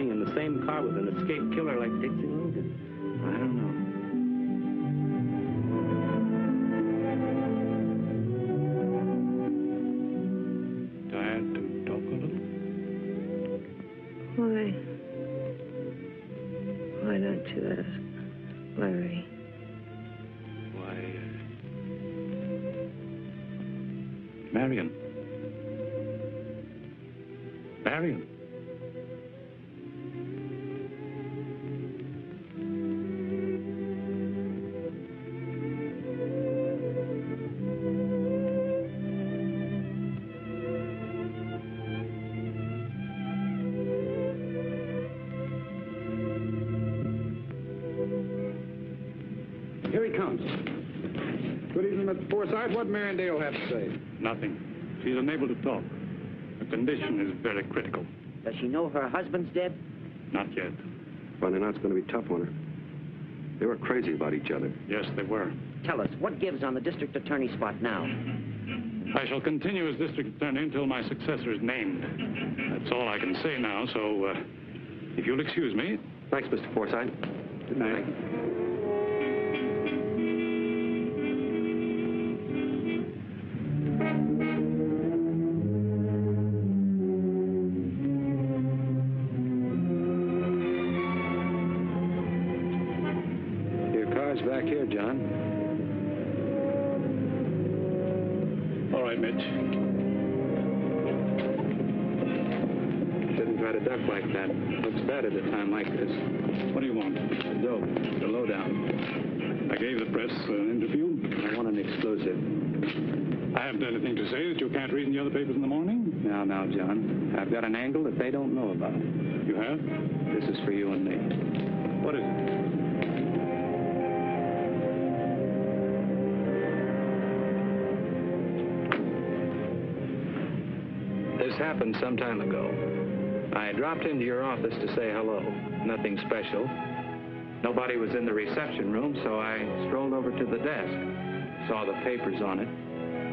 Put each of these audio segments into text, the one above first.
riding in the same car with an escaped killer like Dixie Logan? I don't know. Tired to talk a little? Why don't you ask Larry? Why, Marion. Marion. Here he comes. Good evening, Mr. Forsythe. What Marindale have to say? Nothing. She's unable to talk. Her condition is very critical. Does she know her husband's dead? Not yet. Finding out's going to be tough on her. They were crazy about each other. Yes, they were. Tell us, what gives on the district attorney spot now? I shall continue as district attorney until my successor is named. That's all I can say now, so if you'll excuse me. Thanks, Mr. Forsythe. Good night. Back here, John. All right, Mitch. Shouldn't try to duck like that. Looks bad at a time like this. What do you want? The dope. The lowdown. I gave the press an interview. I want an exclusive. I haven't anything to say that you can't read in the other papers in the morning. Now, John. I've got an angle that they don't know about. You have? This is for you and me. What is it? This happened some time ago. I dropped into your office to say hello. Nothing special. Nobody was in the reception room, so I strolled over to the desk. Saw the papers on it.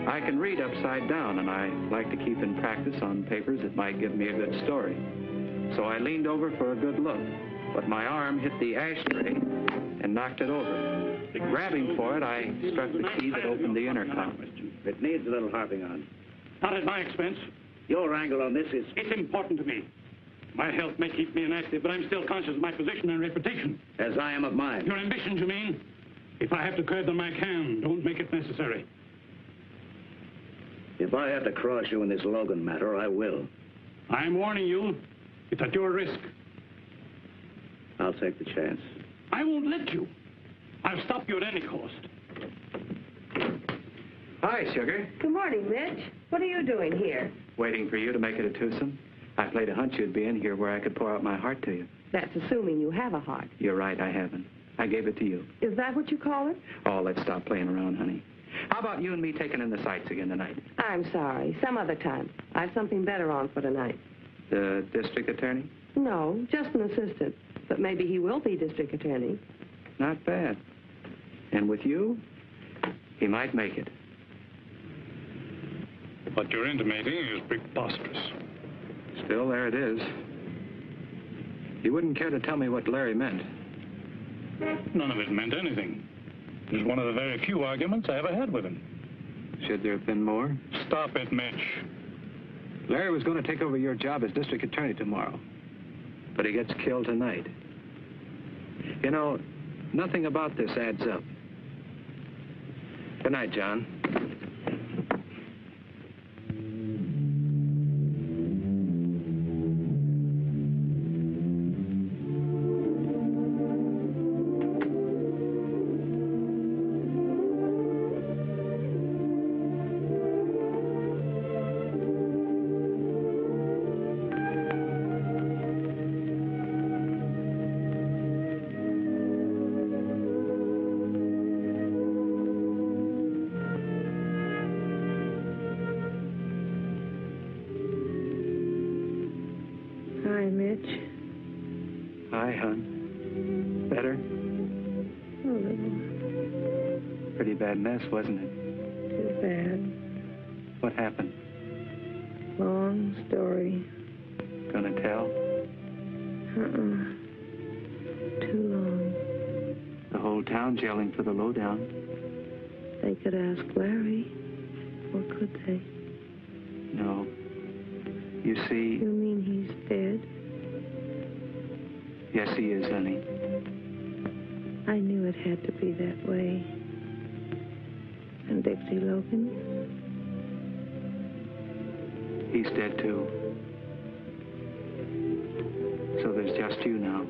I can read upside down, and I like to keep in practice on papers that might give me a good story. So I leaned over for a good look, but my arm hit the ashtray and knocked it over. Grabbing for it, I struck the key that opened the intercom. It needs a little harping on. Not at my expense. Your angle on this is... It's important to me. My health may keep me inactive, but I'm still conscious of my position and reputation. As I am of mine. Your ambitions, you mean? If I have to curb them, I can. Don't make it necessary. If I have to cross you in this Logan matter, I will. I'm warning you. It's at your risk. I'll take the chance. I won't let you. I'll stop you at any cost. Hi, Sugar. Good morning, Mitch. What are you doing here? Waiting for you to make it a twosome. I played a hunch you'd be in here where I could pour out my heart to you. That's assuming you have a heart. You're right, I haven't. I gave it to you. Is that what you call it? Oh, let's stop playing around, honey. How about you and me taking in the sights again tonight? I'm sorry. Some other time. I have something better on for tonight. The district attorney? No, just an assistant. But maybe he will be district attorney. Not bad. And with you, he might make it. What you're intimating is preposterous. Still, there it is. You wouldn't care to tell me what Larry meant? None of it meant anything. It was one of the very few arguments I ever had with him. Should there have been more? Stop it, Mitch. Larry was going to take over your job as district attorney tomorrow. But he gets killed tonight. You know, nothing about this adds up. Good night, John. Hi, hon. Better? A little. Pretty bad mess, wasn't it? Too bad. What happened? Long story. Gonna tell? Too long. The whole town's yelling for the lowdown. They could ask Larry, or could they? No. You see... You mean he's dead? Yes, he is, honey. I knew it had to be that way. And Dixie Logan? He's dead, too. So there's just you now.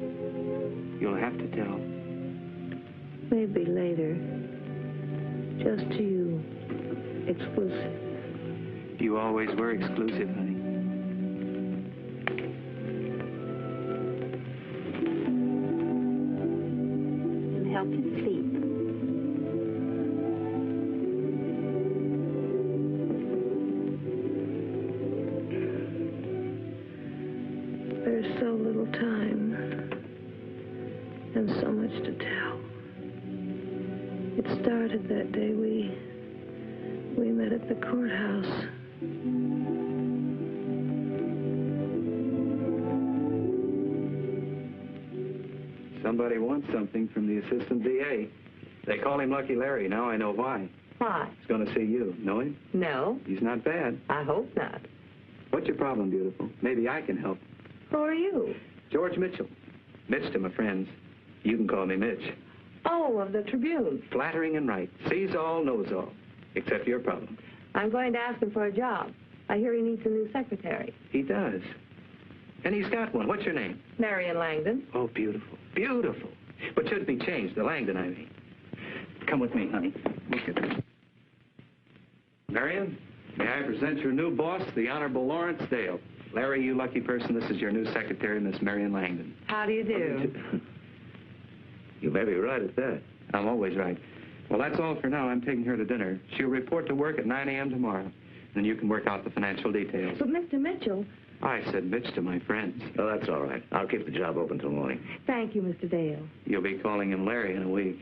You'll have to tell. Maybe later. Just to you. Exclusive. You always were exclusive, honey. And help you sleep. There's so little time. And so much to tell. It started that day we met at the courthouse. Somebody wants something from the assistant DA. They call him Lucky Larry. Now I know why. Why? He's going to see you. Know him? No, He's not bad. I hope not. What's your problem, beautiful? Maybe I can help. Who are you? George Mitchell. Mitch to my friends. You can call me Mitch. Oh, of the Tribune. Flattering and right. Sees all, knows all. Except your problem. I'm going to ask him for a job. I hear he needs a new secretary. He does. And he's got one. What's your name? Marion Langdon. Oh, beautiful. Beautiful. But should be changed. The Langdon, I mean. Come with me, honey. Look at this. Marion, may I present your new boss, the Honorable Lawrence Dale. Larry, you lucky person, this is your new secretary, Miss Marion Langdon. How do you do? You may be right at that. I'm always right. Well, that's all for now. I'm taking her to dinner. She'll report to work at 9 a.m. tomorrow. Then you can work out the financial details. But Mr. Mitchell... I said Mitch to my friends. Oh, that's all right. I'll keep the job open till morning. Thank you, Mr. Dale. You'll be calling him Larry in a week.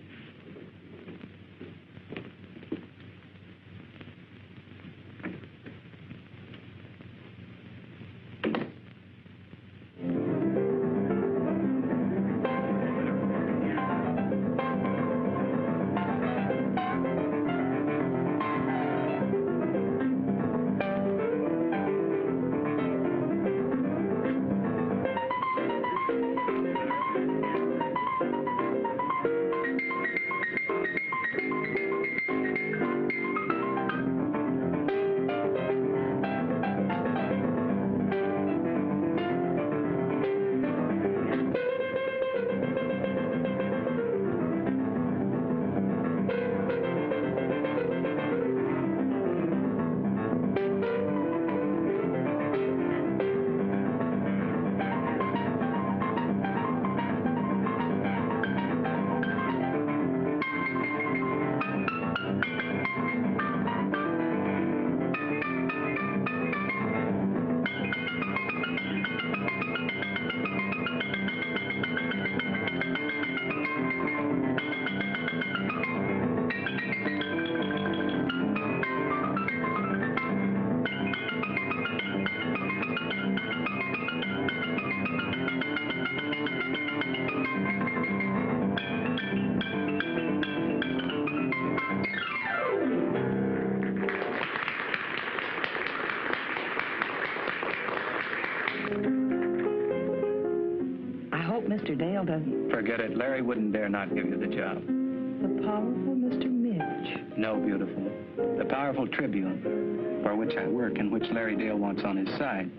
Mr. Dale doesn't... Forget it. Larry wouldn't dare not give you the job. The powerful Mr. Mitch. No, beautiful. The powerful Tribune, for which I work and which Larry Dale wants on his side,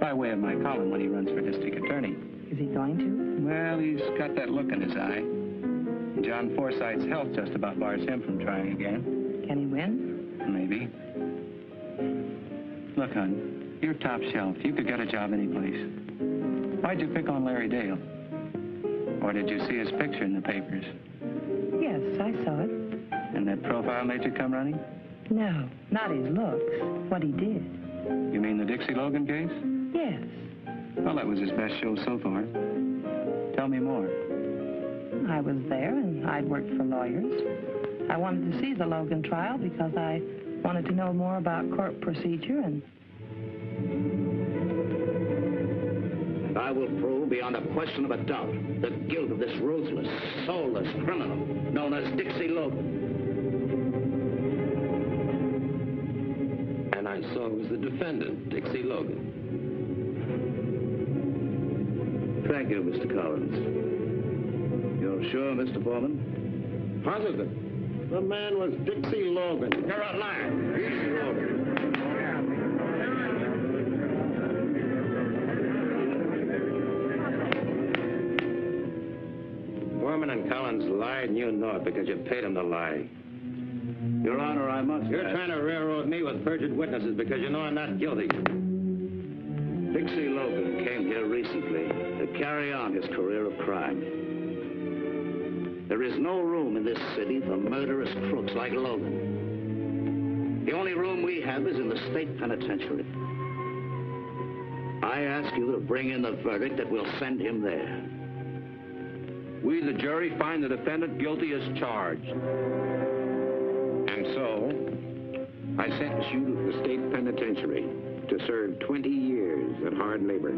by way of my column when he runs for district attorney. Is he going to? Well, he's got that look in his eye. John Forsythe's health just about bars him from trying again. Can he win? Maybe. Look, hon, you're top shelf. You could get a job any place. Why'd you pick on Larry Dale? Or did you see his picture in the papers? Yes, I saw it. And that profile made you come running? No, not his looks. What he did. You mean the Dixie Logan case? Yes. Well, that was his best show so far. Tell me more. I was there, and I'd worked for lawyers. I wanted to see the Logan trial because I wanted to know more about court procedure and... I will prove beyond a question of a doubt the guilt of this ruthless, soulless criminal known as Dixie Logan. And I saw it was the defendant, Dixie Logan. Thank you, Mr. Collins. You're sure, Mr. Foreman? Positive. The man was Dixie Logan. You're a liar. Dixie Logan. Foreman and Collins lied, and you know it because you paid them to lie. Your Honor, I must... You're trying to railroad me with perjured witnesses because you know I'm not guilty. Dixie Logan came here recently to carry on his career of crime. There is no room in this city for murderous crooks like Logan. The only room we have is in the state penitentiary. I ask you to bring in the verdict that will send him there. We, the jury, find the defendant guilty as charged. And so, I sentence you to the state penitentiary to serve 20 years at hard labor.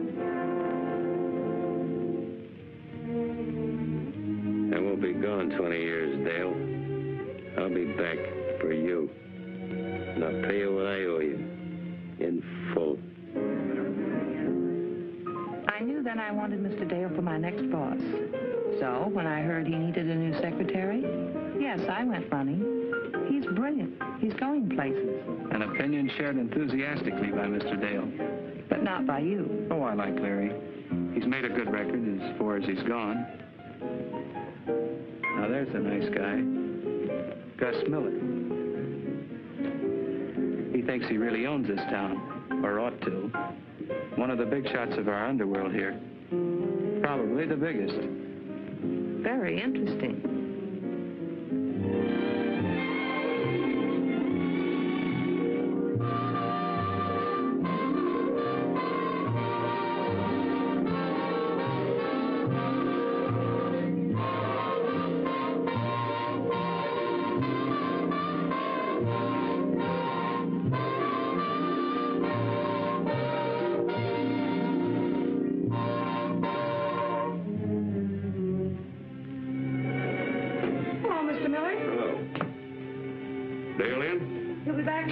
I won't be gone 20 years, Dale. I'll be back for you. And I'll pay you what I owe you. In full. I knew then I wanted Mr. Dale for my next boss. So, when I heard he needed a new secretary, yes, I went running. He's brilliant. He's going places. An opinion shared enthusiastically by Mr. Dale. But not by you. Oh, I like Larry. He's made a good record as far as he's gone. Now, there's a nice guy. Gus Miller. He thinks he really owns this town, or ought to. One of the big shots of our underworld here. Probably the biggest. Very interesting.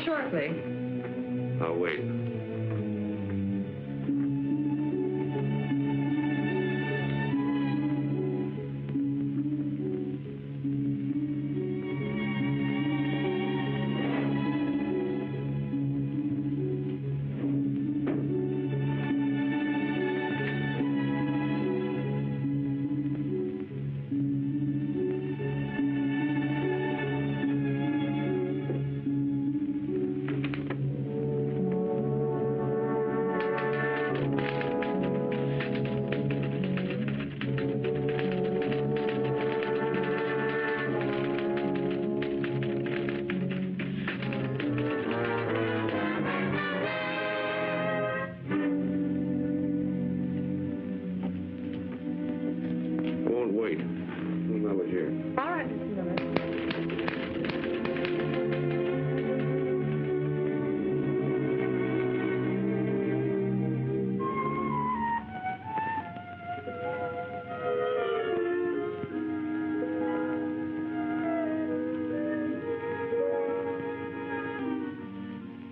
Shortly. I'll wait.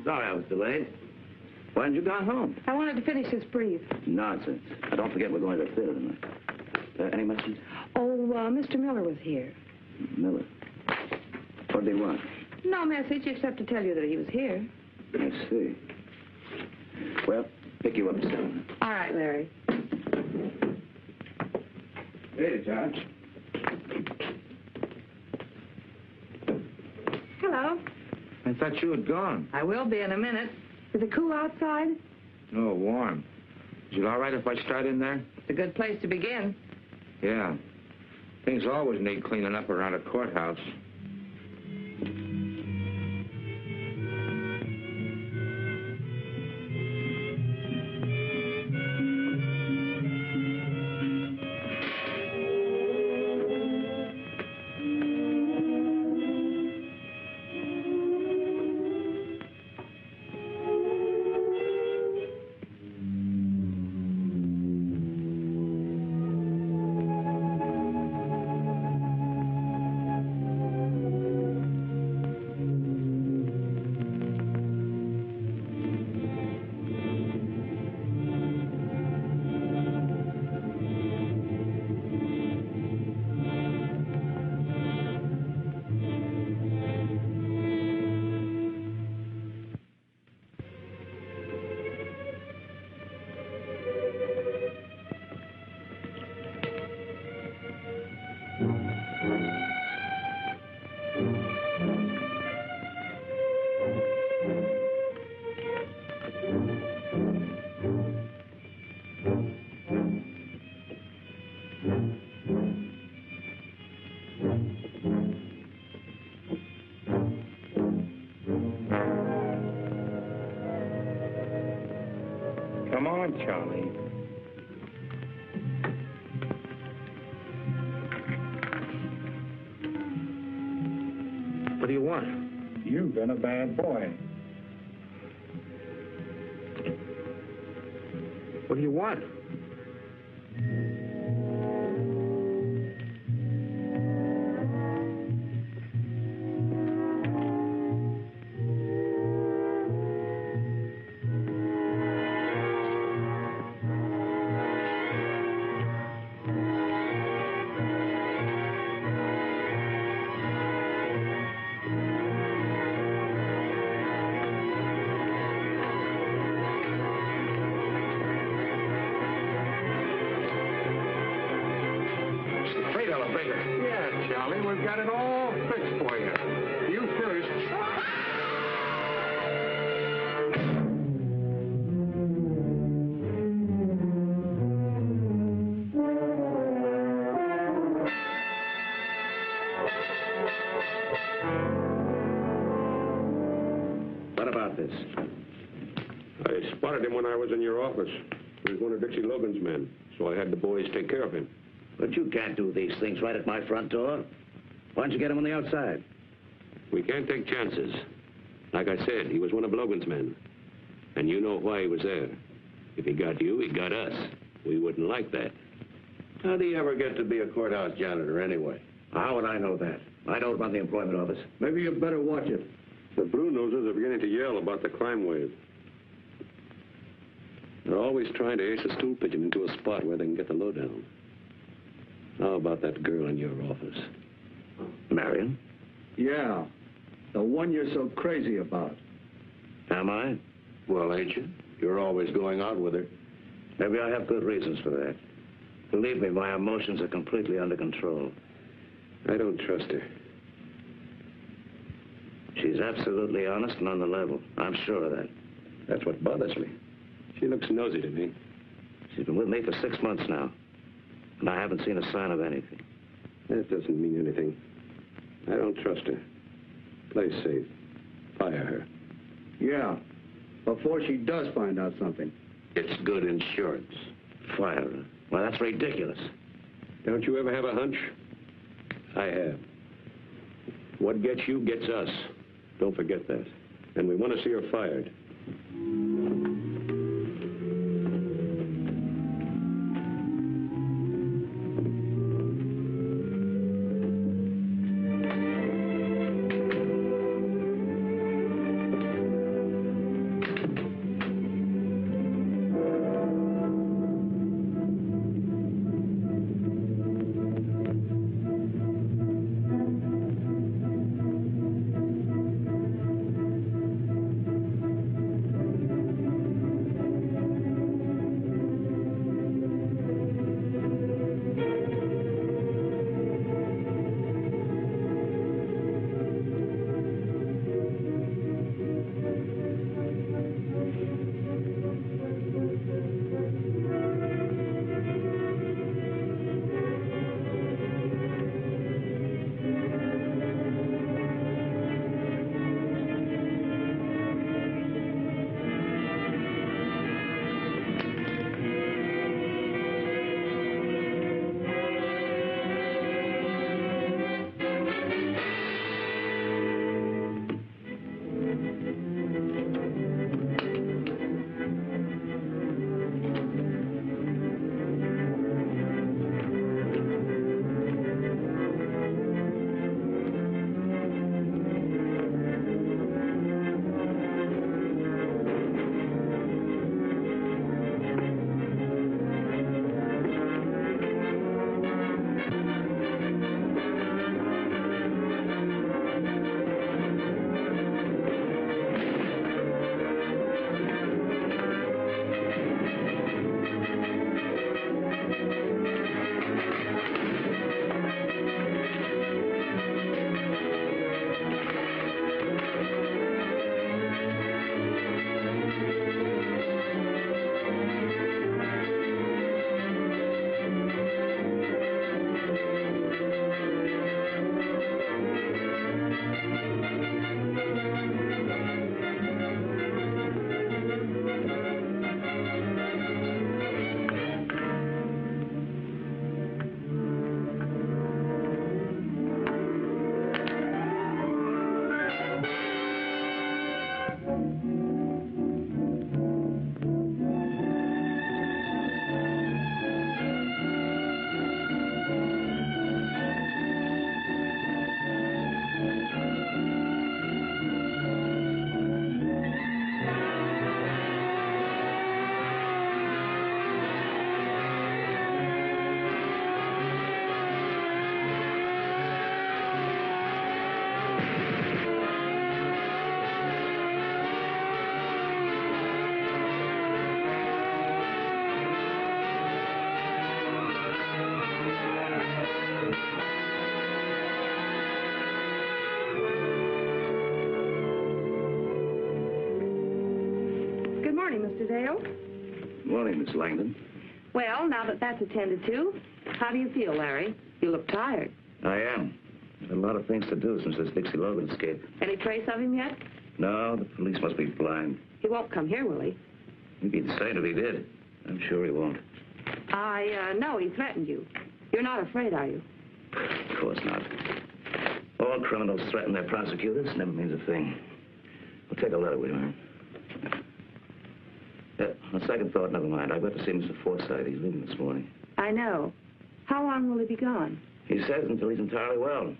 Sorry I was delayed. Why didn't you go home? I wanted to finish this brief. Nonsense. Now, don't forget we're going to the theater tonight. Any message? Oh, Mr. Miller was here. Miller? What did he want? No message except to tell you that he was here. I see. Well, pick you up soon. All right, Larry. Hey, Judge. Hello. I thought you had gone. I will be in a minute. Is it cool outside? No, warm. Is it all right if I start in there? It's a good place to begin. Yeah. Things always need cleaning up around a courthouse. Charlie. What do you want? You've been a bad boy. What do you want? Yeah, Charlie, we've got it all fixed for you. You first. What about this? I spotted him when I was in your office. He was one of Dixie Logan's men, so I had the boys take care of him. But you can't do these things right at my front door. Why don't you get him on the outside? We can't take chances. Like I said, he was one of Logan's men. And you know why he was there. If he got you, he got us. We wouldn't like that. How do you ever get to be a courthouse janitor anyway? How would I know that? I don't run the employment office. Maybe you better watch it. The Blue Noses are beginning to yell about the crime wave. They're always trying to ace a stool pigeon into a spot where they can get the lowdown. How about that girl in your office? Marion? Yeah, the one you're so crazy about. Am I? Well, ain't you? You're always going out with her. Maybe I have good reasons for that. Believe me, my emotions are completely under control. I don't trust her. She's absolutely honest and on the level. I'm sure of that. That's what bothers me. She looks nosy to me. She's been with me for 6 months now, and I haven't seen a sign of anything. That doesn't mean anything. I don't trust her. Play safe. Fire her. Yeah, before she does find out something. It's good insurance. Fire her? Well, that's ridiculous. Don't you ever have a hunch? I have. What gets you gets us. Don't forget that. And we want to see her fired. morning, Mr. Dale. Morning, Miss Langdon. Well, now that that's attended to, how do you feel, Larry? You look tired. I am. There's a lot of things to do since this Dixie Logan escape. Any trace of him yet? No, the police must be blind. He won't come here, will he? He'd be insane if he did. I'm sure he won't. I know he threatened you. You're not afraid, are you? Of course not. All criminals threaten their prosecutors. Never means a thing. We'll take a letter with him. On second thought, never mind. I've got to see Mr. Forsythe. He's leaving this morning. I know. How long will he be gone? He says until he's entirely well.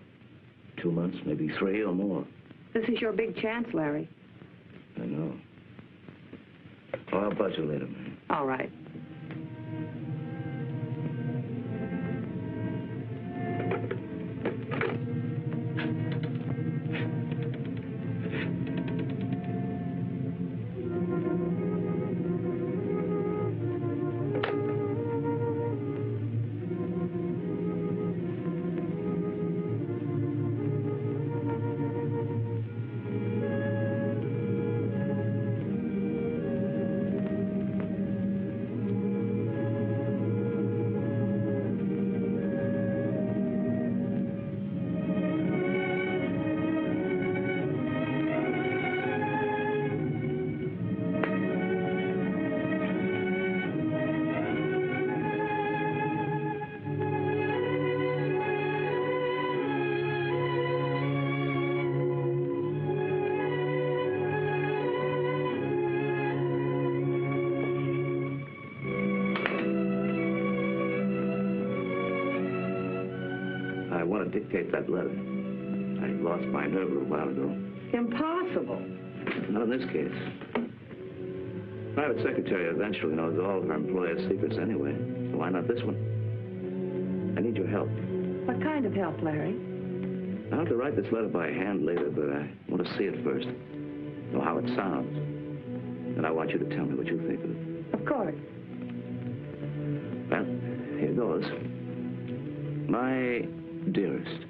2 months, maybe 3 or more. This is your big chance, Larry. I know. Oh, I'll buzz you later, man. All right. I want to dictate that letter. I lost my nerve a little while ago. Impossible. Not in this case. Private secretary eventually knows all of her employers' secrets anyway. So why not this one? I need your help. What kind of help, Larry? I'll have to write this letter by hand later, but I want to see it first. Know how it sounds. And I want you to tell me what you think of it. Of course. Well, here goes. My dearest,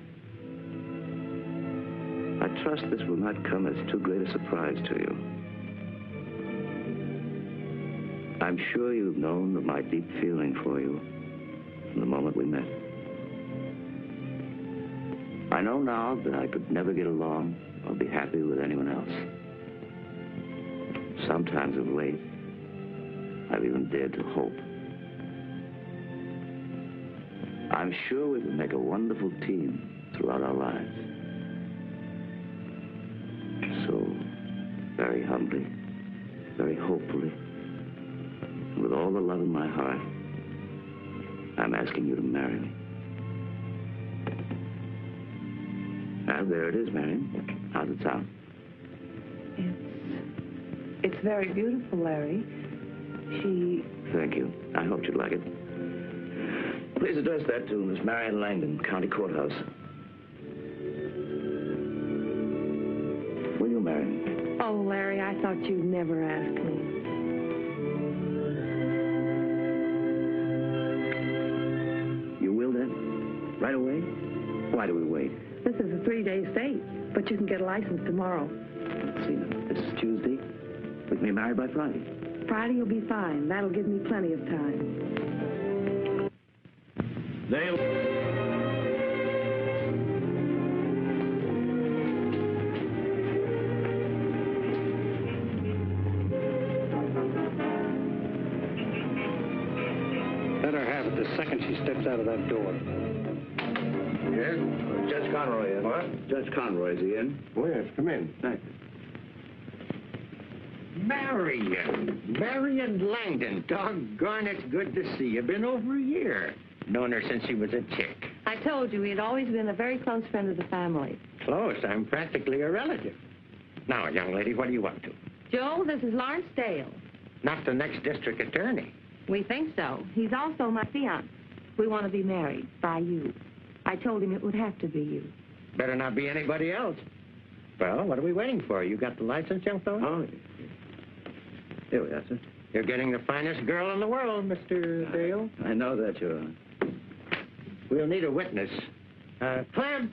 I trust this will not come as too great a surprise to you. I'm sure you've known of my deep feeling for you from the moment we met. I know now that I could never get along or be happy with anyone else. Sometimes of late, I've even dared to hope. I'm sure we will make a wonderful team throughout our lives. So, very humbly, very hopefully, and with all the love in my heart, I'm asking you to marry me. And there it is, Marion. How's it sound? It's very beautiful, Larry. Thank you. I hoped you'd like it. Please address that to Miss Marion Langdon, County Courthouse. Will you marry me? Oh, Larry, I thought you'd never ask me. You will then? Right away? Why do we wait? This is a 3-day state, but you can get a license tomorrow. Let's see now. This is Tuesday. We can be married by Friday. Friday will be fine. That'll give me plenty of time. Dale. Let her have it the second she steps out of that door. Yes? Judge Conroy in. What? Judge Conroy, is he in? Oh, yes. Come in. Thank you. Marion Langdon. Doggone, it's good to see you. Been over a year. Known her since she was a chick. I told you he had always been a very close friend of the family. Close. I'm practically a relative. Now, young lady, what do you want to? Joe, this is Lawrence Dale. Not the next district attorney. We think so. He's also my fiancé. We want to be married by you. I told him it would have to be you. Better not be anybody else. Well, what are we waiting for? You got the license, young fellow? Oh, here we are, sir. You're getting the finest girl in the world, Mr. Dale. I know that, Your Honor. We'll need a witness. Clem!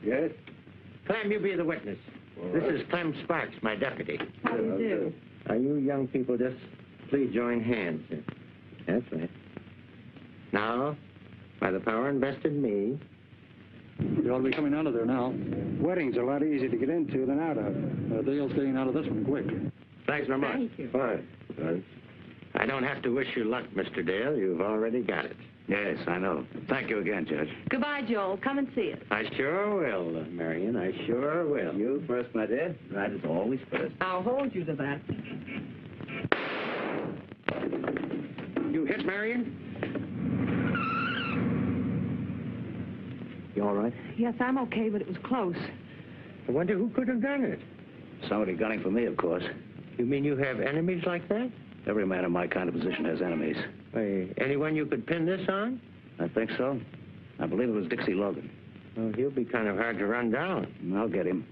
Yes? Clem, you be the witness. This is Clem Sparks, my deputy. How do you do? Now, you young people just please join hands. That's right. Now, by the power invested in me... You ought to be coming out of there now. Wedding's a lot easier to get into than out of. Dale's getting out of this one quick. Thanks very much. Thank you. Fine. I don't have to wish you luck, Mr. Dale. You've already got it. Yes, I know. Thank you again, Judge. Goodbye, Joel. Come and see us. I sure will, Marion. I sure will. You first, my dear. Right is always first. I'll hold you to that. You hit, Marion? You all right? Yes, I'm okay, but it was close. I wonder who could have done it. Somebody gunning for me, of course. You mean you have enemies like that? Every man in my kind of position has enemies. Why, anyone you could pin this on? I think so. I believe it was Dixie Logan. Well, he'll be kind of hard to run down. I'll get him.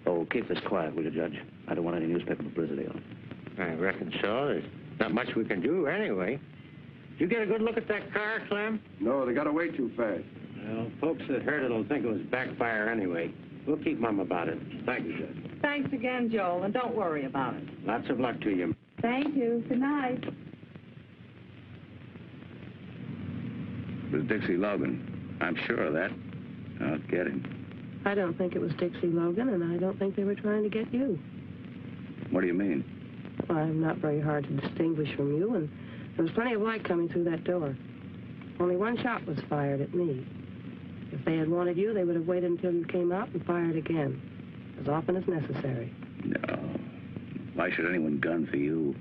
Oh, keep this quiet, will you, Judge? I don't want any newspaper publicity on it. I reckon so. There's not much we can do anyway. Did you get a good look at that car, Clem? No, they got away too fast. Well, folks that heard it will think it was backfire anyway. We'll keep mum about it. Thank you, Judge. Thanks again, Joel, and don't worry about it. Lots of luck to you. Thank you. Good night. It was Dixie Logan. I'm sure of that. I'll get him. I don't think it was Dixie Logan, and I don't think they were trying to get you. What do you mean? Well, I'm not very hard to distinguish from you, and there was plenty of light coming through that door. Only one shot was fired at me. If they had wanted you, they would have waited until you came out and fired again, as often as necessary. No. Why should anyone gun for you?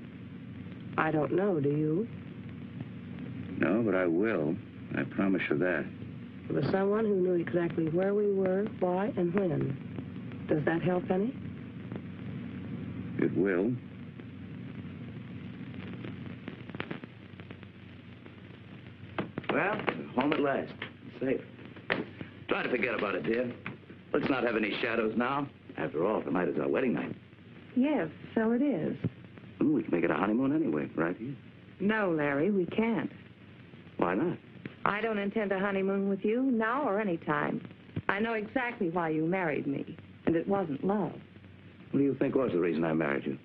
I don't know, do you? No, but I will. I promise you that. It was someone who knew exactly where we were, why, and when. Does that help any? It will. Well, we're home at last. Safe. Try to forget about it, dear. Let's not have any shadows now. After all, tonight is our wedding night. Yes, so it is. We can make it a honeymoon anyway, right here. No, Larry, we can't. Why not? I don't intend a honeymoon with you, now or any time. I know exactly why you married me, and it wasn't love. What do you think was the reason I married you?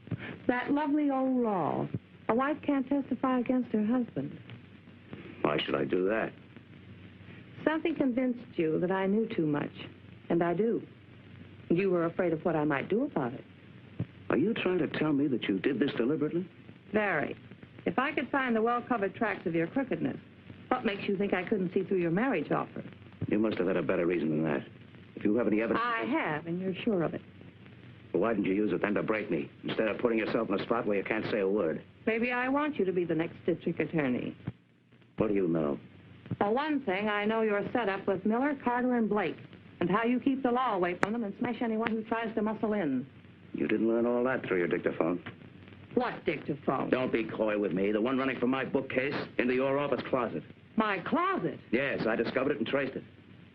That lovely old law. A wife can't testify against her husband. Why should I do that? Something convinced you that I knew too much, and I do. You were afraid of what I might do about it. Are you trying to tell me that you did this deliberately? Very. If I could find the well-covered tracks of your crookedness, what makes you think I couldn't see through your marriage offer? You must have had a better reason than that. If you have any evidence... I have, and you're sure of it. Well, why didn't you use it then to break me, instead of putting yourself in a spot where you can't say a word? Maybe I want you to be the next district attorney. What do you know? For one thing, I know your setup with Miller, Carter, and Blake, and how you keep the law away from them and smash anyone who tries to muscle in. You didn't learn all that through your dictaphone. What dictaphone? Don't be coy with me. The one running from my bookcase into your office closet. My closet? Yes, I discovered it and traced it.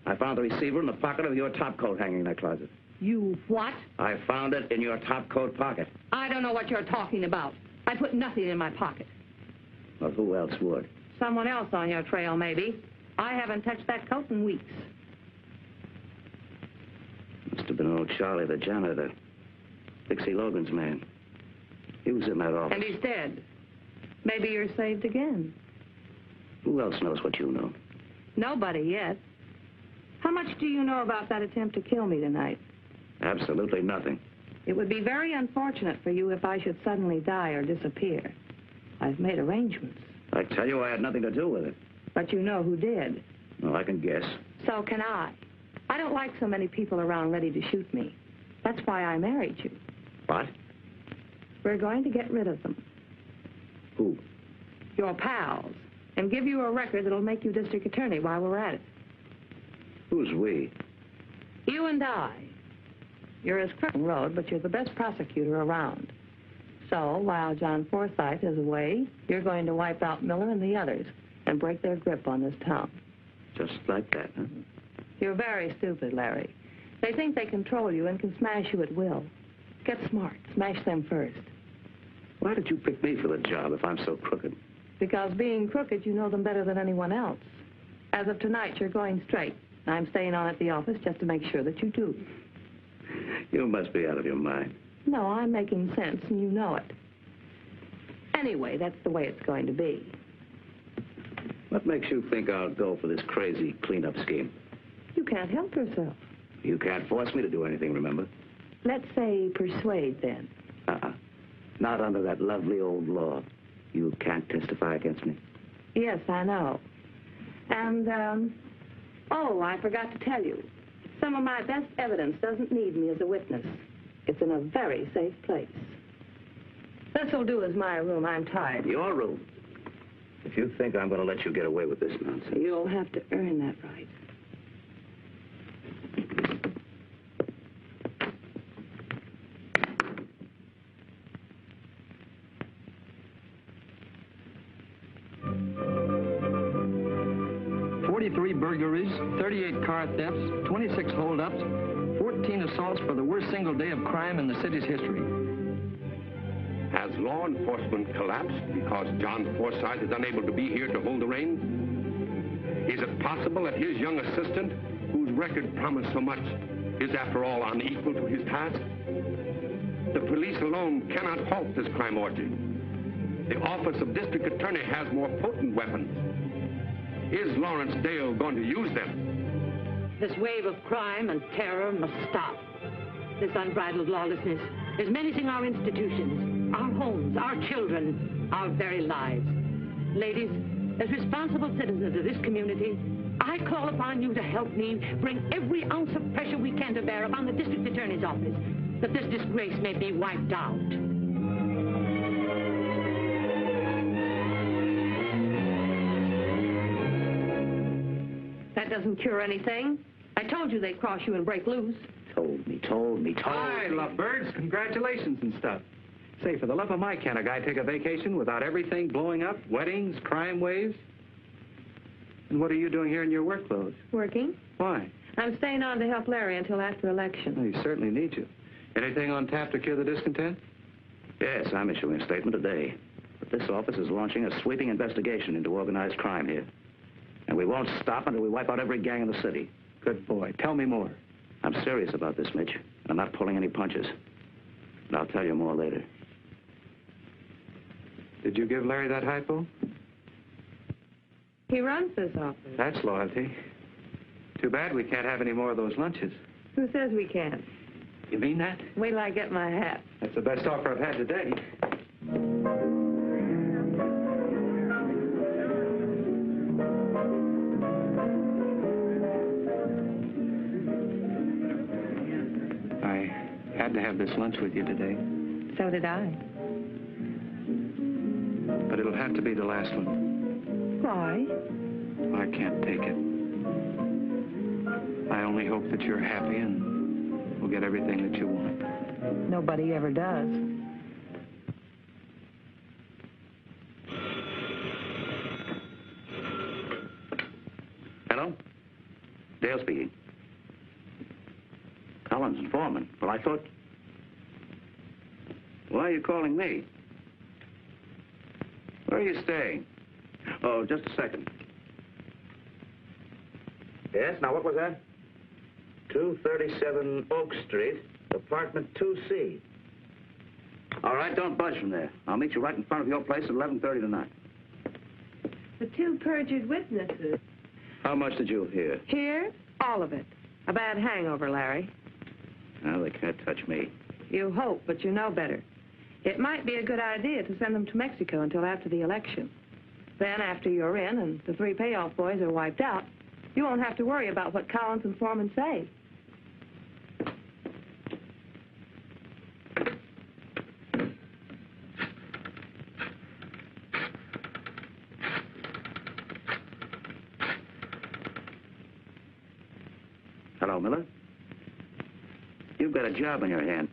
I found the receiver in the pocket of your topcoat hanging in that closet. You what? I found it in your topcoat pocket. I don't know what you're talking about. I put nothing in my pocket. Well, who else would? Someone else on your trail, maybe. I haven't touched that coat in weeks. Must have been old Charlie, the janitor. Dixie Logan's man. He was in that office. And he's dead. Maybe you're saved again. Who else knows what you know? Nobody yet. How much do you know about that attempt to kill me tonight? Absolutely nothing. It would be very unfortunate for you if I should suddenly die or disappear. I've made arrangements. I tell you, I had nothing to do with it. But you know who did. Well, I can guess. So can I. I don't like so many people around ready to shoot me. That's why I married you. What? We're going to get rid of them. Who? Your pals. And give you a record that'll make you district attorney while we're at it. Who's we? You and I. You're as crooked road, but you're the best prosecutor around. So, while John Forsythe is away, you're going to wipe out Miller and the others and break their grip on this town. Just like that, huh? You're very stupid, Larry. They think they control you and can smash you at will. Get smart. Smash them first. Why did you pick me for the job if I'm so crooked? Because being crooked, you know them better than anyone else. As of tonight, you're going straight. I'm staying on at the office just to make sure that you do. You must be out of your mind. No, I'm making sense, and you know it. Anyway, that's the way it's going to be. What makes you think I'll go for this crazy cleanup scheme? You can't help yourself. You can't force me to do anything, remember? Let's say persuade, then. Not under that lovely old law. You can't testify against me. Yes, I know. And, oh, I forgot to tell you. Some of my best evidence doesn't need me as a witness. It's in a very safe place. This'll do as my room. I'm tired. Your room? If you think I'm going to let you get away with this nonsense... You'll have to earn that right. Burglaries, 38 car thefts, 26 holdups, 14 assaults for the worst single day of crime in the city's history. Has law enforcement collapsed because John Forsythe is unable to be here to hold the reins? Is it possible that his young assistant, whose record promised so much, is after all unequal to his task? The police alone cannot halt this crime orgy. The office of district attorney has more potent weapons. Is Lawrence Dale going to use them? This wave of crime and terror must stop. This unbridled lawlessness is menacing our institutions, our homes, our children, our very lives. Ladies, as responsible citizens of this community, I call upon you to help me bring every ounce of pressure we can to bear upon the district attorney's office, that this disgrace may be wiped out. That doesn't cure anything. I told you they'd cross you and break loose. Told me. Hi, lovebirds. Congratulations and stuff. Say, for the love of Mike, can't a guy take a vacation without everything blowing up? Weddings, crime waves? And what are you doing here in your work clothes? Working. Why? I'm staying on to help Larry until after election. Well, he certainly needs you. Anything on tap to cure the discontent? Yes, I'm issuing a statement today. But this office is launching a sweeping investigation into organized crime here. And we won't stop until we wipe out every gang in the city. Good boy. Tell me more. I'm serious about this, Mitch. And I'm not pulling any punches. And I'll tell you more later. Did you give Larry that hypo? He runs this office. That's loyalty. Too bad we can't have any more of those lunches. Who says we can't? You mean that? Wait till I get my hat. That's the best offer I've had today. I had to have this lunch with you today. So did I. But it'll have to be the last one. Why? I can't take it. I only hope that you're happy and will get everything that you want. Nobody ever does. Hello? Dale speaking. Collins and Foreman. Well, I thought... Why are you calling me? Where are you staying? Oh, just a second. Yes, now what was that? 237 Oak Street, apartment 2C. All right, don't budge from there. I'll meet you right in front of your place at 11:30 tonight. The two perjured witnesses. How much did you hear? Here? All of it. A bad hangover, Larry. Well, they can't touch me. You hope, but you know better. It might be a good idea to send them to Mexico until after the election. Then, after you're in and the three payoff boys are wiped out, you won't have to worry about what Collins and Foreman say. Hello, Miller. You've got a job in your hand.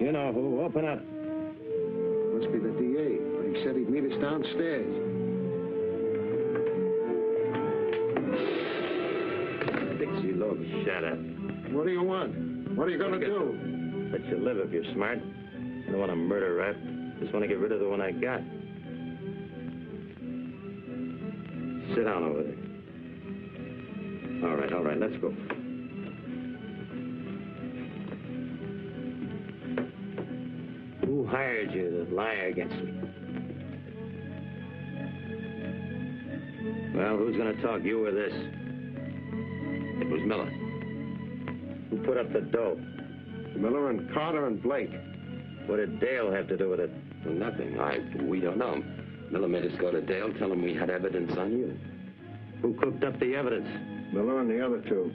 You know who. Open up. Must be the DA, but he said he'd meet us downstairs. Dixie Logan. Shut up. What do you want? What are you going to do? Let you live if you're smart. I don't want to murder rat. Just want to get rid of the one I got. Sit down over there. All right, let's go. Who hired you to lie against me? Well, who's going to talk, you or this? It was Miller. Who put up the dough? Miller and Carter and Blake. What did Dale have to do with it? Well, nothing. We don't know. Miller made us go to Dale, tell him we had evidence on you. Who cooked up the evidence? Miller and the other two.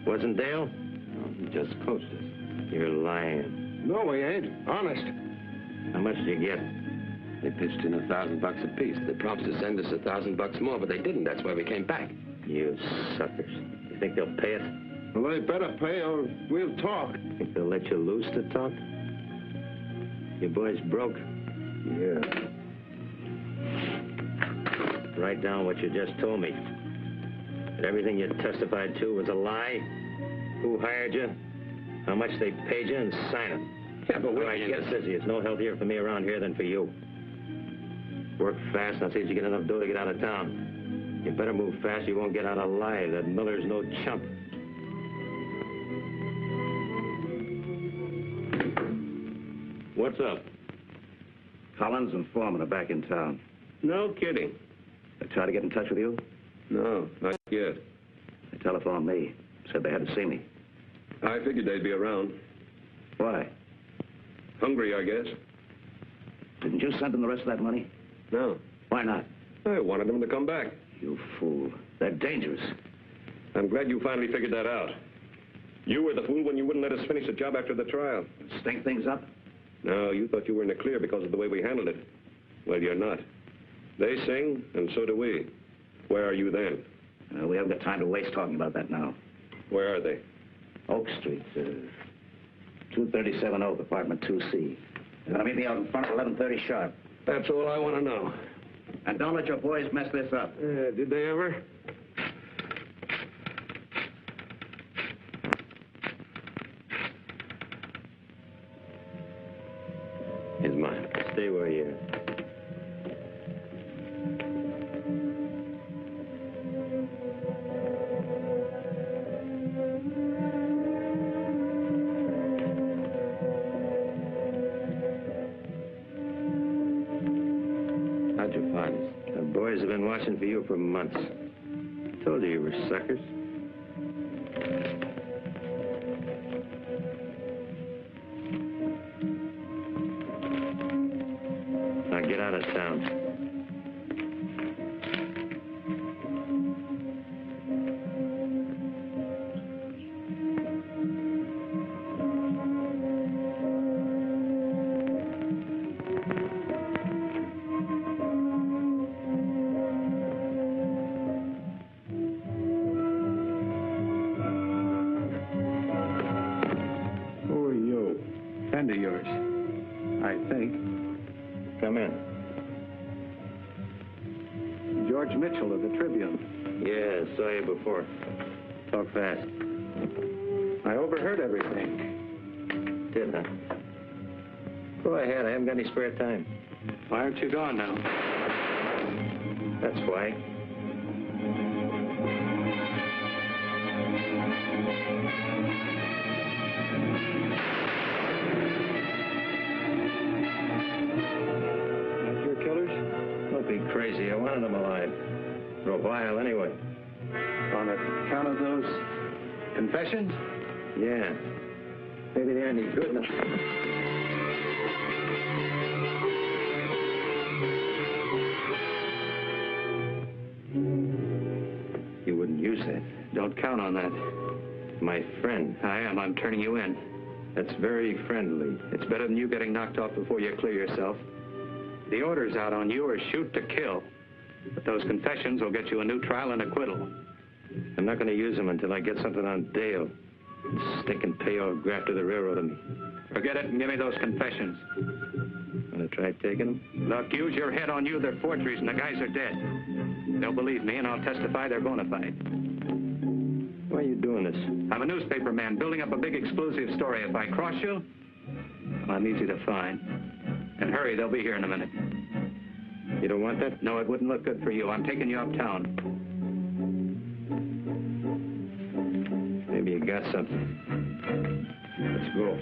Wasn't Dale? No, he just coached us. You're lying. No, we ain't. Honest. How much did you get? They pitched in $1,000 apiece. They promised to send us $1,000 more, but they didn't. That's why we came back. You suckers. You think they'll pay it? Well, they better pay or we'll talk. Think they'll let you loose to talk? You boys broke? Yeah. Write down what you just told me. That everything you testified to was a lie? Who hired you? How much they paid you, and sign it. Yeah, but All right, get busy. It's no healthier for me around here than for you. Work fast, and I'll see if you get enough dough to get out of town. You better move fast, you won't get out alive. That Miller's no chump. What's up? Collins and Foreman are back in town. No kidding. They tried to get in touch with you? No, not yet. They telephoned me. Said they had to see me. I figured they'd be around. Why? Hungry, I guess. Didn't you send them the rest of that money? No. Why not? I wanted them to come back. You fool. They're dangerous. I'm glad you finally figured that out. You were the fool when you wouldn't let us finish the job after the trial. Stink things up? No, you thought you were in the clear because of the way we handled it. Well, you're not. They sing, and so do we. Where are you then? We haven't got time to waste talking about that now. Where are they? Oak Street, 237 Oak, apartment 2C. They're going to meet me out in front at 11:30 sharp. That's all I want to know. And don't let your boys mess this up. Did they ever? Here's mine. Stay where you are. How'd you find us? The boys have been watching for you for months. Told you were suckers. Now get out of town. Who are you? Friend of yours, I think. Come in. George Mitchell of the Tribune. Yeah, saw you before. Talk fast. I overheard everything. Did, huh? Go ahead, I haven't got any spare time. Why aren't you gone now? That's why. Not your killers? Don't be crazy. I wanted them alive. For a while, anyway. On account of those confessions? Yeah. Maybe they aren't any good enough. You wouldn't use that. Don't count on that. My friend. I am. I'm turning you in. That's very friendly. It's better than you getting knocked off before you clear yourself. The orders out on you are shoot to kill. But those confessions will get you a new trial and acquittal. I'm not going to use them until I get something on Dale. Stick and pay old grafter the railroad on me. Forget it and give me those confessions. Wanna try taking them? Look, use your head on you. They're forgeries and the guys are dead. They'll believe me and I'll testify they're bona fide. Why are you doing this? I'm a newspaper man building up a big exclusive story. If I cross you, I'm easy to find. And hurry, they'll be here in a minute. You don't want that? No, it wouldn't look good for you. I'm taking you uptown. Maybe you got something. Let's go.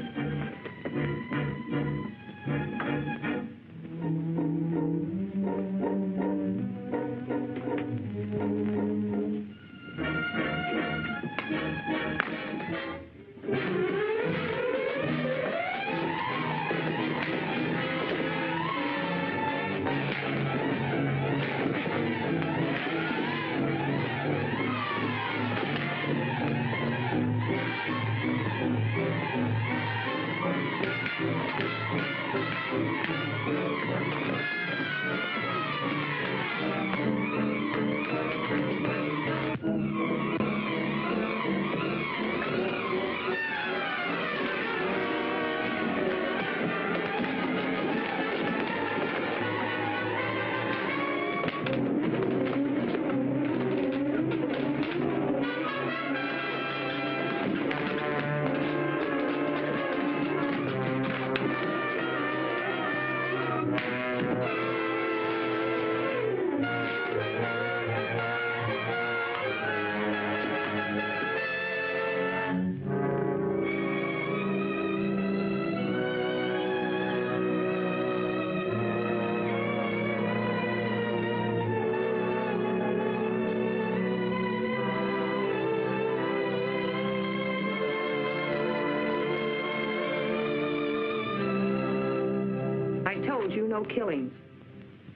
You no killings.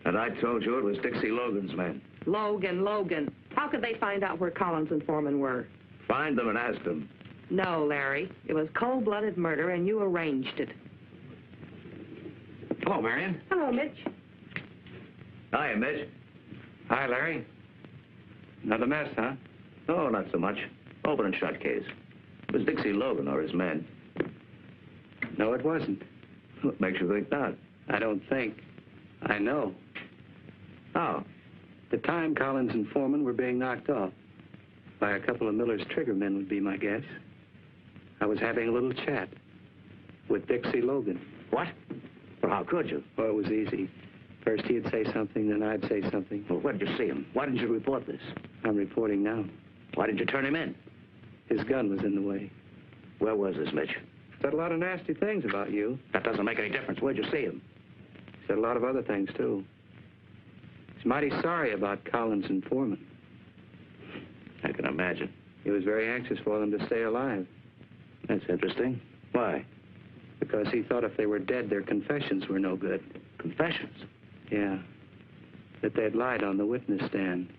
And I told you it was Dixie Logan's men. Logan. How could they find out where Collins and Foreman were? Find them and ask them. No, Larry. It was cold-blooded murder, and you arranged it. Hello, Marion. Hello, Mitch. Hi, Mitch. Hi, Larry. Another mess, huh? Oh, not so much. Open and shut case. It was Dixie Logan or his men. No, it wasn't. What makes you think that? I don't think. I know. How? The time Collins and Foreman were being knocked off by a couple of Miller's triggermen would be my guess. I was having a little chat with Dixie Logan. What? Well, how could you? Well, it was easy. First he'd say something, then I'd say something. Well, where did you see him? Why didn't you report this? I'm reporting now. Why didn't you turn him in? His gun was in the way. Where was this, Mitch? Said a lot of nasty things about you. That doesn't make any difference. Where'd you see him? Said a lot of other things, too. He's mighty sorry about Collins and Foreman. I can imagine. He was very anxious for them to stay alive. That's interesting. Why? Because he thought if they were dead, their confessions were no good. Confessions? Yeah. That they'd lied on the witness stand.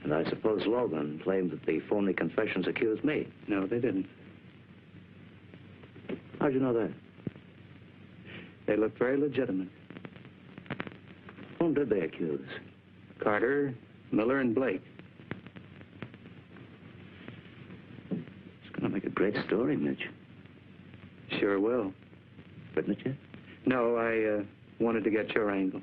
And I suppose Logan claimed that the phony confessions accused me. No, they didn't. How'd you know that? They looked very legitimate. Whom did they accuse? Carter, Miller, and Blake. It's going to make a great story, Mitch. Sure will. Written it yet? No, I wanted to get your angle.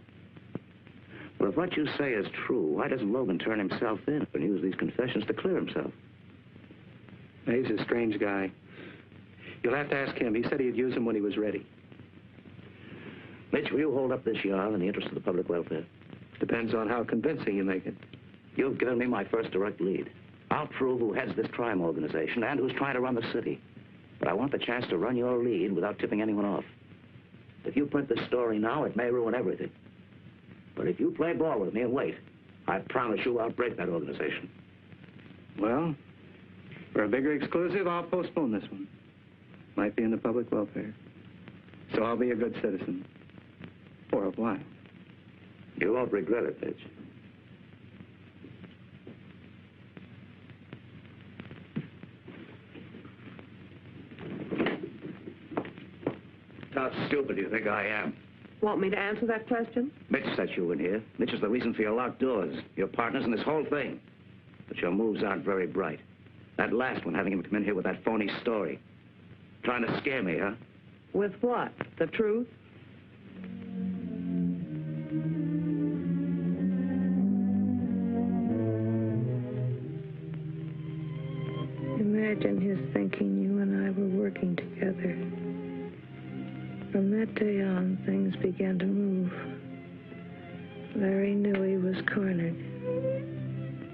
Well, if what you say is true, why doesn't Logan turn himself in and use these confessions to clear himself? He's a strange guy. You'll have to ask him. He said he'd use them when he was ready. Mitch, will you hold up this yarn in the interest of the public welfare? Depends on how convincing you make it. You've given me my first direct lead. I'll prove who heads this crime organization and who's trying to run the city. But I want the chance to run your lead without tipping anyone off. If you print this story now, it may ruin everything. But if you play ball with me and wait, I promise you I'll break that organization. Well, for a bigger exclusive, I'll postpone this one. Might be in the public welfare. So I'll be a good citizen. For a while. You won't regret it, Mitch. How stupid do you think I am? Want me to answer that question? Mitch set you in here. Mitch is the reason for your locked doors, your partners, and this whole thing. But your moves aren't very bright. That last one, having him come in here with that phony story. Trying to scare me, huh? With what? The truth? Imagine his thinking you and I were working together. From that day on, things began to move. Larry knew he was cornered.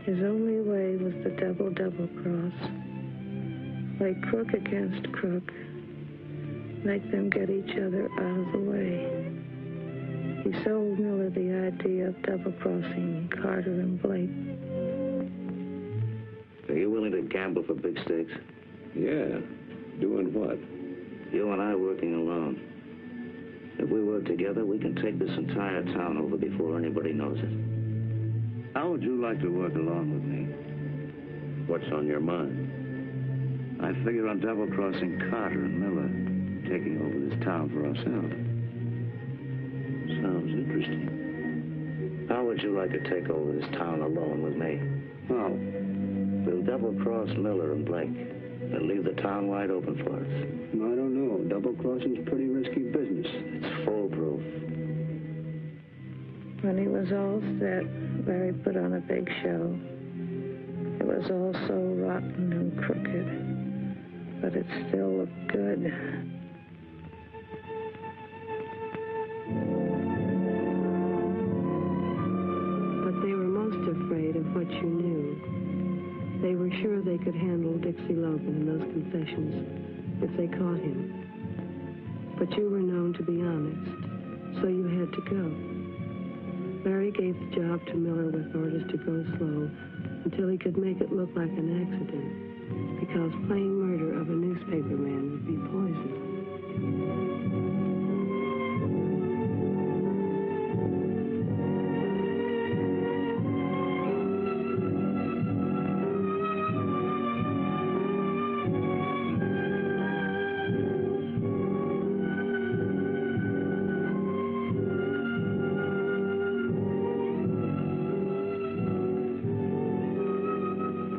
His only way was the double cross. Play crook against crook. Make them get each other out of the way. He sold Miller the idea of double-crossing Carter and Blake. Are you willing to gamble for big stakes? Yeah. Doing what? You and I working alone. If we work together, we can take this entire town over before anybody knows it. How would you like to work along with me? What's on your mind? I figure on double-crossing Carter and Miller, taking over this town for ourselves. Sounds interesting. How would you like to take over this town alone with me? How? We'll double-cross Miller and Blake and leave the town wide open for us. I don't know. Double-crossing's pretty risky business. It's foolproof. When he was all set, Larry put on a big show. It was all so rotten and crooked, but it still looked good. But they were most afraid of what you knew. They were sure they could handle Dixie Logan and those confessions if they caught him. But you were known to be honest, so you had to go. Larry gave the job to Miller with orders to go slow until he could make it look like an accident, because plain murder of a newspaperman would be poison.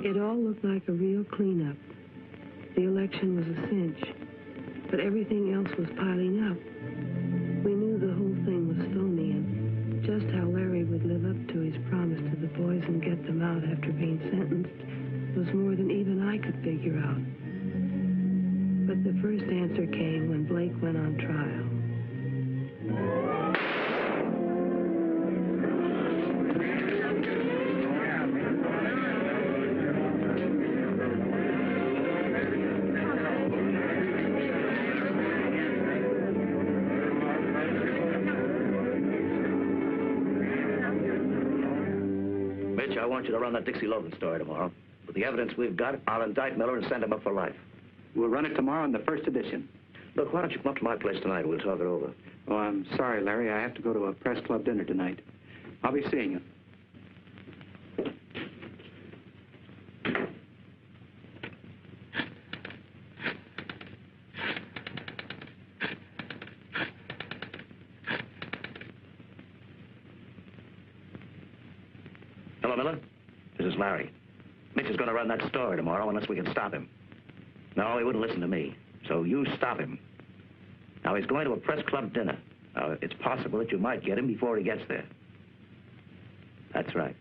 It all looked like a real cleanup. The election was a cinch, but everything else was piling up. We knew the whole thing was phony, and just how Larry would live up to his promise to the boys and get them out after being sentenced was more than even I could figure out. But the first answer came when Blake went on trial. I want you to run that Dixie Logan story tomorrow. With the evidence we've got, I'll indict Miller and send him up for life. We'll run it tomorrow in the first edition. Look, why don't you come up to my place tonight and we'll talk it over. Oh, I'm sorry, Larry. I have to go to a press club dinner tonight. I'll be seeing you. Hello, Miller. This is Larry. Mitch is going to run that story tomorrow unless we can stop him. No, he wouldn't listen to me, so you stop him. Now, he's going to a press club dinner. It's possible that you might get him before he gets there. That's right.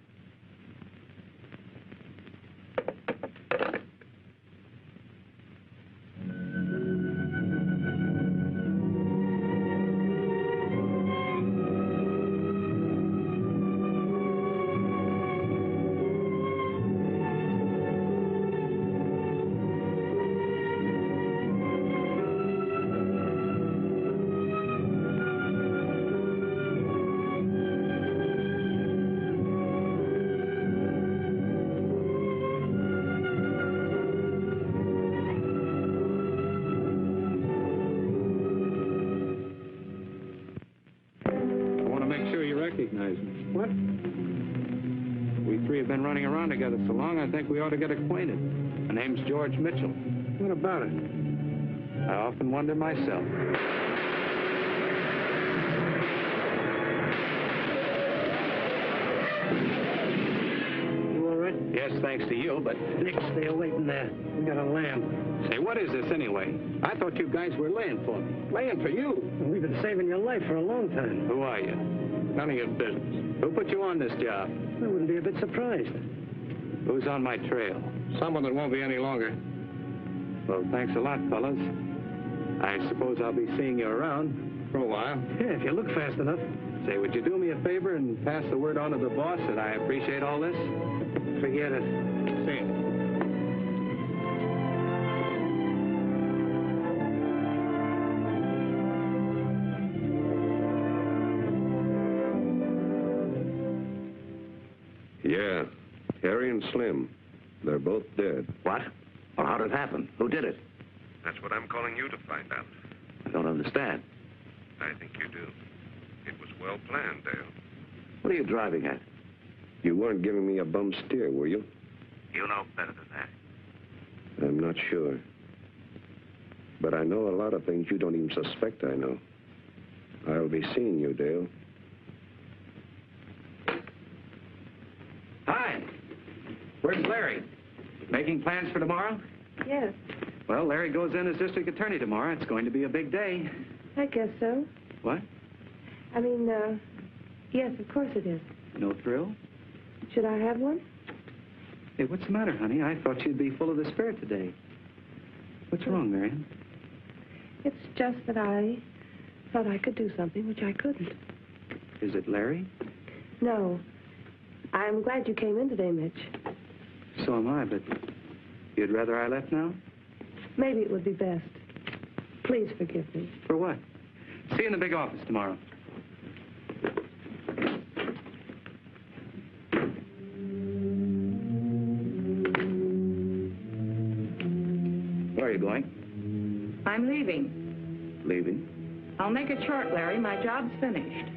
What? We three have been running around together so long, I think we ought to get acquainted. My name's George Mitchell. What about it? I often wonder myself. You all right? Yes, yes, thanks to you, but... Dick, stay away from there. We got a lamb. Say, what is this anyway? I thought you guys were laying for me. Laying for you? We've been saving your life for a long time. Who are you? None of your business. Who put you on this job? I wouldn't be a bit surprised. Who's on my trail? Someone that won't be any longer. Well, thanks a lot, fellas. I suppose I'll be seeing you around for a while. Yeah, if you look fast enough. Say, would you do me a favor and pass the word on to the boss that I appreciate all this? Forget it. See you. Yeah, Harry and Slim. They're both dead. What? Well, how did it happen? Who did it? That's what I'm calling you to find out. I don't understand. I think you do. It was well planned, Dale. What are you driving at? You weren't giving me a bum steer, were you? You know better than that. I'm not sure. But I know a lot of things you don't even suspect I know. I'll be seeing you, Dale. Hi. Where's Larry? Making plans for tomorrow? Yes, Well, Larry goes in as district attorney tomorrow. It's going to be a big day. I guess so. What? I mean, yes, of course it is. No thrill? Should I have one? Hey, what's the matter, honey? I thought you'd be full of the spirit today. What's wrong, Marion? It's just that I thought I could do something which I couldn't. Is it Larry? No. I'm glad you came in today, Mitch. So am I, but you'd rather I left now? Maybe it would be best. Please forgive me. For what? See you in the big office tomorrow. Where are you going? I'm leaving. Leaving? I'll make it short, Larry. My job's finished.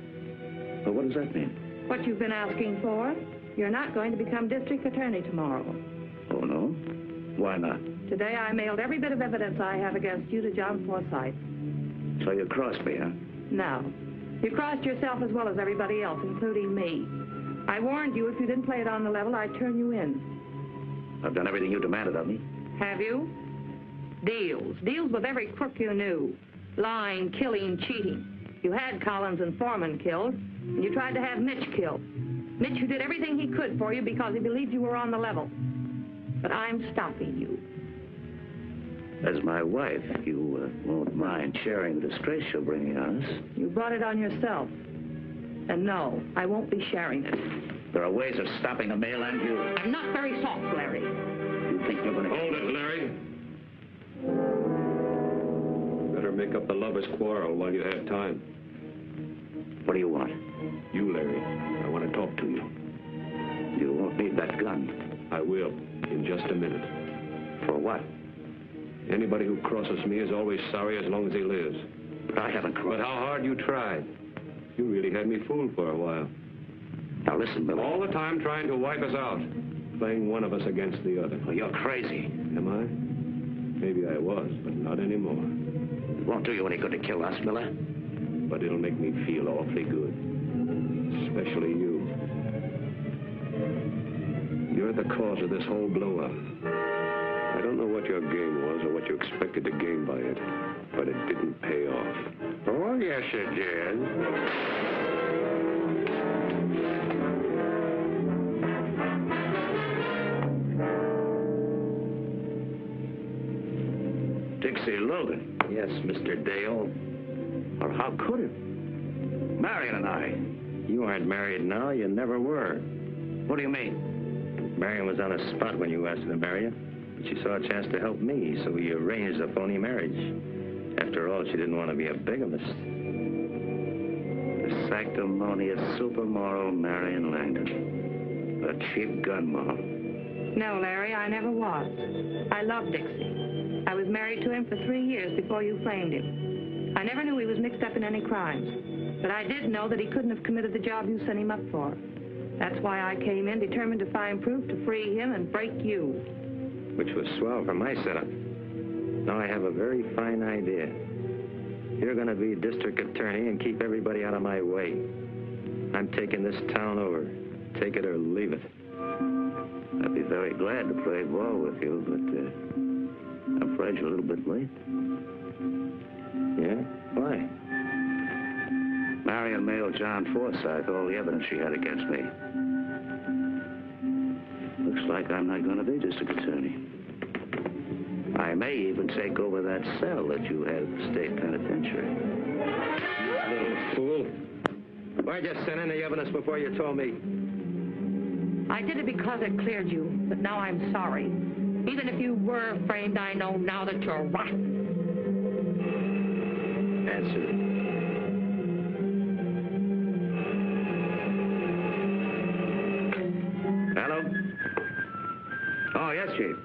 Well, what does that mean? What you've been asking for? You're not going to become district attorney tomorrow. Oh, no? Why not? Today I mailed every bit of evidence I have against you to John Forsythe. So you crossed me, huh? No. You crossed yourself as well as everybody else, including me. I warned you if you didn't play it on the level, I'd turn you in. I've done everything you demanded of me. Have you? Deals. Deals with every crook you knew. Lying, killing, cheating. You had Collins and Foreman killed, and you tried to have Mitch killed. Mitch, who did everything he could for you because he believed you were on the level. But I'm stopping you. As my wife, you won't mind sharing the disgrace you're bringing on us. You brought it on yourself. And no, I won't be sharing it. There are ways of stopping a mail and you. I'm not very soft, Larry. You think you're going to... Hold it, Larry. Better make up the lovers' quarrel while you have time. What do you want? You, Larry. I want to talk to you. You won't need that gun. I will, in just a minute. For what? Anybody who crosses me is always sorry as long as he lives. But I haven't crossed. But how hard you tried. You really had me fooled for a while. Now listen, Billy. All the time trying to wipe us out. Playing one of us against the other. Well, you're crazy. Am I? Maybe I was, but not anymore. It won't do you any good to kill us, Miller. But it'll make me feel awfully good. Especially you. You're the cause of this whole blow-up. I don't know what your game was or what you expected to gain by it, but it didn't pay off. Oh, yes, it did. Dixie Logan. Yes, Mr. Dale. Or how could it? Marion and I. You aren't married now. You never were. What do you mean? Marion was on a spot when you asked her to marry her. But she saw a chance to help me, so we arranged a phony marriage. After all, she didn't want to be a bigamist. The sanctimonious supermoral Marion Langdon. A cheap gun moll. No, Larry, I never was. I loved Dixie. I was married to him for 3 years before you framed him. I never knew he was mixed up in any crimes. But I did know that he couldn't have committed the job you sent him up for. That's why I came in, determined to find proof to free him and break you. Which was swell for my setup. Now I have a very fine idea. You're going to be district attorney and keep everybody out of my way. I'm taking this town over. Take it or leave it. I'd be very glad to play ball with you, but I'm afraid you're a little bit late. Yeah? Why? Marion mailed John Forsythe all the evidence she had against me. Looks like I'm not going to be district attorney. I may even take over that cell that you have at the state penitentiary. Little fool. Why'd you send in the evidence before you told me? I did it because it cleared you, but now I'm sorry. Even if you were framed, I know now that you're rotten. Answer it. Hello? Oh, yes, Chief.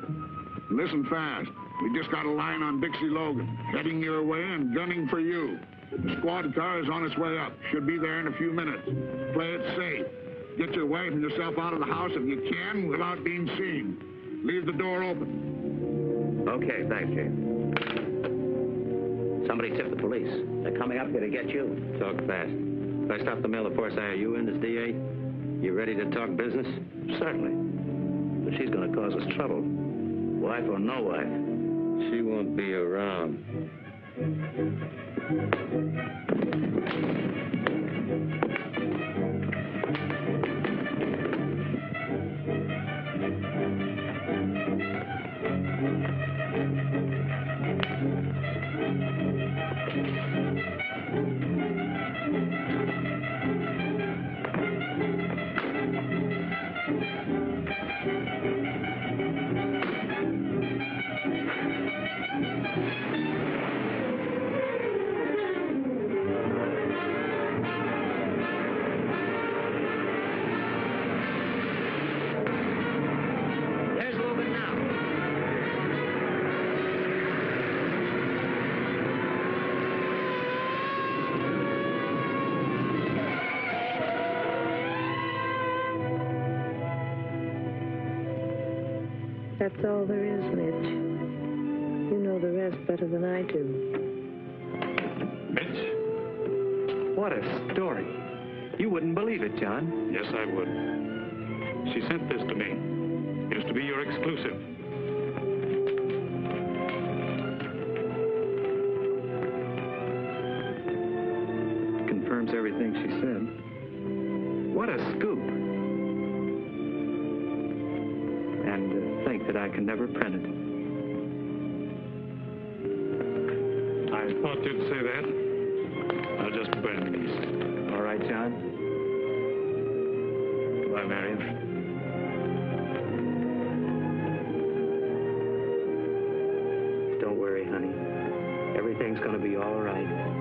Listen fast. We just got a line on Dixie Logan, heading your way and gunning for you. The squad car is on its way up. Should be there in a few minutes. Play it safe. Get your wife and yourself out of the house if you can without being seen. Leave the door open. Okay, thanks, Chief. Somebody tipped the police. They're coming up here to get you. Talk fast. If I stop the mail, of course, I are you in as DA? You ready to talk business? Certainly. But she's going to cause us trouble. Wife or no wife. She won't be around. That's all there is, Mitch. You know the rest better than I do. Mitch? What a story. You wouldn't believe it, John. Yes, I would. She sent this to me. It is to be your exclusive. Confirms everything she said. What a scoop. And to think that I can never print it. I thought you'd say that. I'll just burn these. All right, John. Goodbye, Marion. Don't worry, honey. Everything's going to be all right.